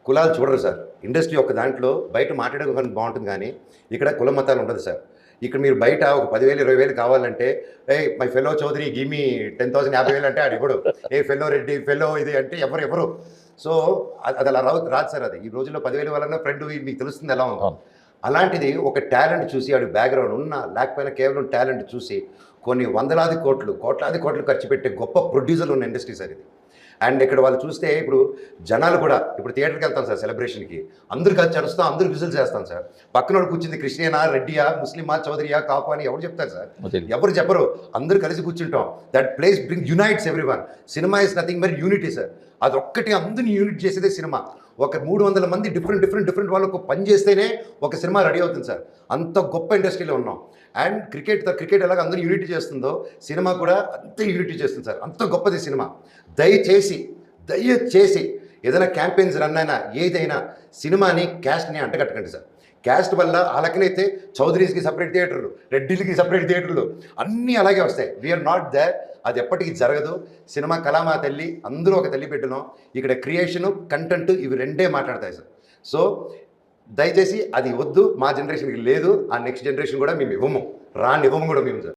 కులాలు చూడరు sir. Industry ఒక దాంట్లో బయట మాట్లాడడానికి బాగుంటుంది కానీ ఇక్కడ కుల మతాలు ఉండదు సార్. ఇక్కడ మీరు బయట ఒక 10,000 20,000 కావాలంటే my fellow Chowdary give me 10,000 50,000 అంటే ఆడు ఇవ్వడు. ఫెలో రెడ్డి ఫెలో ఇది అంటే ఎవరు. సో అది అలా రాదు సార్. అది ఈ రోజుల్లో 10,000 వాళ్ళన్నా ఫ్రెండ్ మీకు తెలుస్తుంది ఎలా ఉందో. అలాంటిది ఒక టాలెంట్ చూసి ఆడు బ్యాక్గ్రౌండ్ ఉన్నా లేకపోయినా కేవలం టాలెంట్ చూసి కొన్ని వందలాది కోట్లు కోట్లాది కోట్లు ఖర్చు పెట్టే గొప్ప ప్రొడ్యూసర్లు ఉన్న ఇండస్ట్రీ సార్ ఇది. అండ్ ఇక్కడ వాళ్ళు చూస్తే ఇప్పుడు జనాలు కూడా ఇప్పుడు థియేటర్కి వెళ్తాం సార్ సెలబ్రేషన్కి, అందరు కలిసి చరుస్తాం, అందరూ విజిల్ చేస్తాం సార్. పక్కన కూర్చుంది క్రిస్టియనా రెడ్డియా ముస్లిమా చౌదరియా కాపు అని ఎవరు చెప్తారు సార్? ఎవరు చెప్పరు. అందరూ కలిసి కూర్చుంటాం. That place bring unites everyone. Cinema is nothing but unity sir. అదొక్కటి అందరినీ యూనిట్ చేసేదే సినిమా. ఒక 300 మంది డిఫరెంట్ వాళ్ళకు పని చేస్తేనే ఒక సినిమా రెడీ అవుతుంది సార్. అంత గొప్ప ఇండస్ట్రీలో ఉన్నాం. అండ్ క్రికెట్ ఎలాగ అందరూ యూనిటీ చేస్తుందో సినిమా కూడా అంతే యూనిటీ చేస్తుంది సార్. అంత గొప్పది సినిమా. దయచేసి ఏదైనా క్యాంపెయిన్స్ రన్ అయినా ఏదైనా సినిమాని క్యాస్ట్ని అంటగట్టకండి సార్. క్యాస్ట్ వల్ల వాళ్ళకనైతే చౌదరీస్కి సపరేట్ థియేటర్లు, రెడ్డిలకి సపరేట్ థియేటర్లు అన్నీ అలాగే వస్తాయి. We are not there. అది ఎప్పటికీ జరగదు. సినిమా కళామా తల్లి, అందరూ ఒక తల్లి పెట్టినాం. ఇక్కడ క్రియేషను కంటెంట్ ఇవి రెండే మాట్లాడతాయి సార్. సో దయచేసి అది వద్దు, మా జనరేషన్కి లేదు. ఆ నెక్స్ట్ జనరేషన్ కూడా మేము ఇవ్వము కూడా మేము సార్.